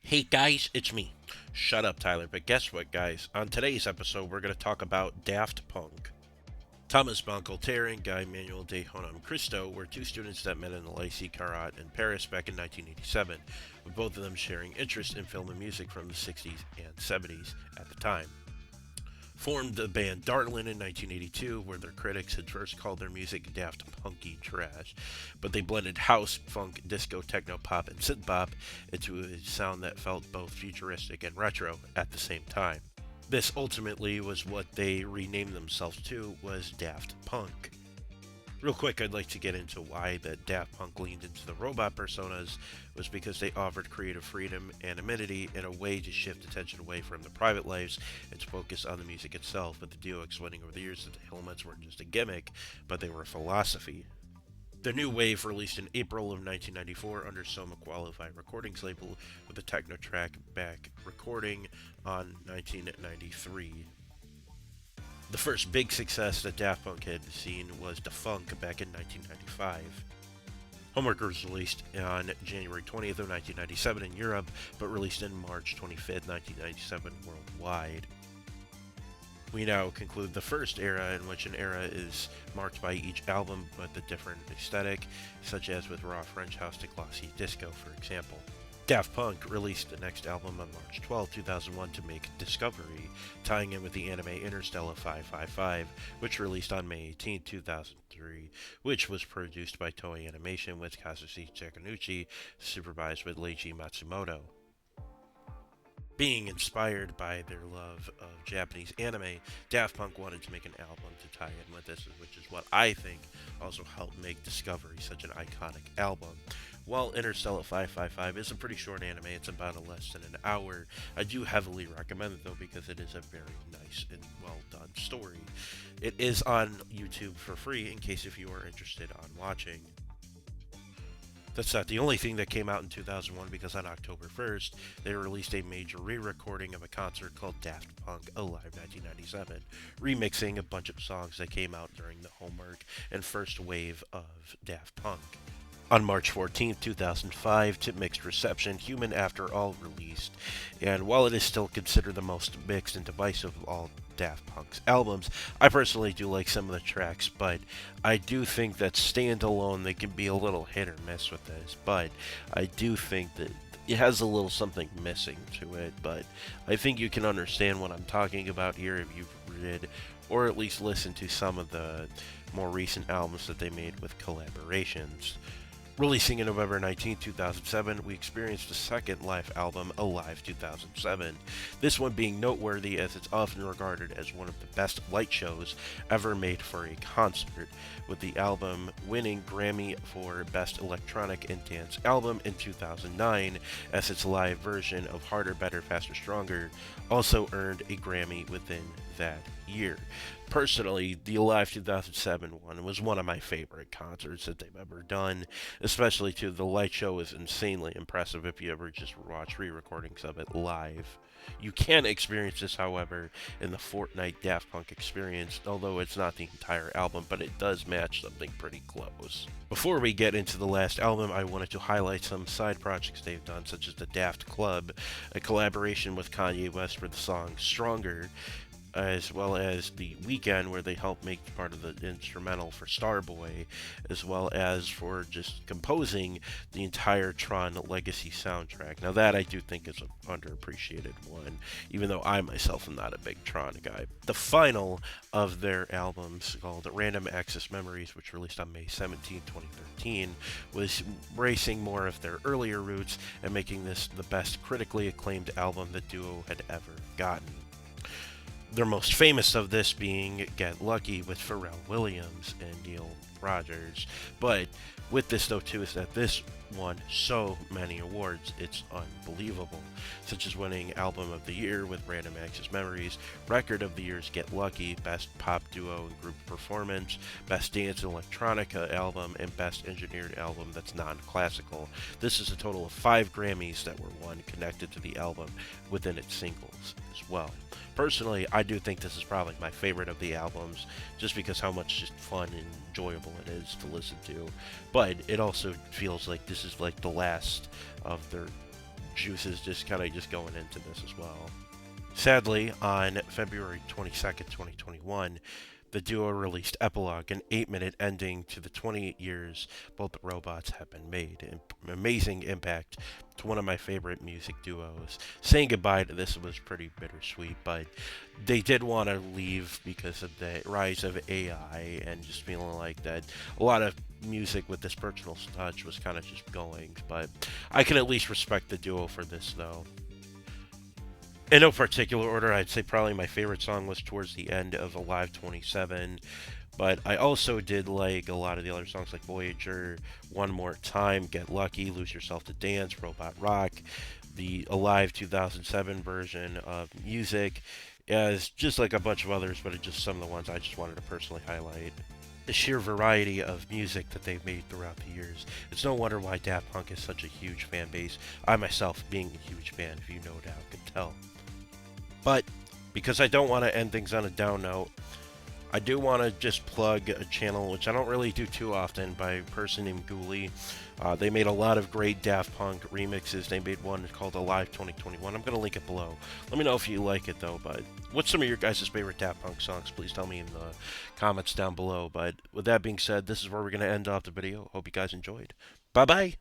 Hey guys, it's me. Shut up, Tyler. But guess what, guys? On today's episode, we're going to talk about Daft Punk. Thomas Bancolter and Guy Manuel de Honam Cristo were two students that met in the Lycée Carat in Paris back in 1987, with both of them sharing interest in film and music from the 60s and 70s at the time. Formed the band Dartlin in 1982, where their critics had first called their music Daft Punky trash, but they blended house, funk, disco, techno, pop, and synth pop into a sound that felt both futuristic and retro at the same time. This ultimately was what they renamed themselves to, was Daft Punk. Real quick, I'd like to get into why that Daft Punk leaned into the robot personas was because they offered creative freedom and amenity in a way to shift attention away from their private lives and to focus on the music itself, with the duo explaining over the years that the helmets weren't just a gimmick, but they were a philosophy. The new wave released in April of 1994 under Soma Qualify Recordings label with a techno track back recording on 1993. The first big success that Daft Punk had seen was Da Funk back in 1995. Homework was released on January 20th of 1997 in Europe, but released in March 25th, 1997 worldwide. We now conclude the first era, in which an era is marked by each album with a different aesthetic, such as with raw French house to glossy disco, for example. Daft Punk released the next album on March 12, 2001 to make Discovery, tying in with the anime Interstellar 555, which released on May 18, 2003, which was produced by Toei Animation with Kazushi Takenuchi, supervised with Leiji Matsumoto. Being inspired by their love of Japanese anime, Daft Punk wanted to make an album to tie in with this, which is what I think also helped make Discovery such an iconic album. While Interstellar 555 is a pretty short anime, it's about a less than an hour. I do heavily recommend it though because it is a very nice and well done story. It is on YouTube for free in case if you are interested on watching. That's not the only thing that came out in 2001 because on October 1st, they released a major re recording of a concert called Daft Punk Alive 1997, remixing a bunch of songs that came out during the homework and first wave of Daft Punk. On March 14, 2005, to mixed reception, Human After All released, and while it is still considered the most mixed and divisive of all Daft Punk's albums, I personally do like some of the tracks, but I do think that standalone they can be a little hit or miss with this, but I do think that it has a little something missing to it, but I think you can understand what I'm talking about here if you've read or at least listened to some of the more recent albums that they made with collaborations. Releasing in November 19, 2007, we experienced the second live album, Alive 2007. This one being noteworthy as it's often regarded as one of the best light shows ever made for a concert, with the album winning Grammy for Best Electronic and Dance Album in 2009, as its live version of Harder, Better, Faster, Stronger also earned a Grammy within that year. Personally, the Alive 2007 one was one of my favorite concerts that they've ever done, especially too. The light show is insanely impressive if you ever just watch re-recordings of it live. You can experience this, however, in the Fortnite Daft Punk experience, although it's not the entire album, but it does match something pretty close. Before we get into the last album, I wanted to highlight some side projects they've done, such as the Daft Club, a collaboration with Kanye West for the song Stronger, as well as The Weekend, where they helped make part of the instrumental for Starboy, as well as for just composing the entire Tron Legacy soundtrack. Now that I do think is an underappreciated one, even though I myself am not a big Tron guy. The final of their albums, called Random Access Memories, which released on May 17, 2013, was embracing more of their earlier roots and making this the best critically acclaimed album the duo had ever gotten. Their most famous of this being Get Lucky with Pharrell Williams and Neil Rogers. But with this though too is that this won so many awards, it's unbelievable. Such as winning Album of the Year with Random Access Memories, Record of the Year's Get Lucky, Best Pop Duo and Group Performance, Best Dance and Electronica Album, and Best Engineered Album that's non-classical. This is a total of 5 Grammys that were won connected to the album within its singles as well. Personally, I do think this is probably my favorite of the albums, just because how much just fun and enjoyable it is to listen to. But it also feels like this is like the last of their juices just kind of just going into this as well. Sadly, on February 22nd, 2021, the duo released Epilogue, an 8-minute ending to the 28 years both robots have been made. An amazing impact to one of my favorite music duos. Saying goodbye to this was pretty bittersweet, but they did want to leave because of the rise of AI and just feeling like that a lot of music with this personal touch was kind of just going. But I can at least respect the duo for this, though. In no particular order, I'd say probably my favorite song was towards the end of Alive 27, but I also did like a lot of the other songs like Voyager, One More Time, Get Lucky, Lose Yourself to Dance, Robot Rock, the Alive 2007 version of Music, as just like a bunch of others, but it's just some of the ones I just wanted to personally highlight. The sheer variety of music that they've made throughout the years. It's no wonder why Daft Punk is such a huge fan base. I myself, being a huge fan, if you no doubt can tell. But because I don't want to end things on a down note, I do want to just plug a channel which I don't really do too often by a person named Ghoulie. They made a lot of great Daft Punk remixes. They made one called Alive 2021. I'm going to link it below. Let me know if you like it though. But what's some of your guys' favorite Daft Punk songs? Please tell me in the comments down below. But with that being said, this is where we're going to end off the video. Hope you guys enjoyed. Bye bye.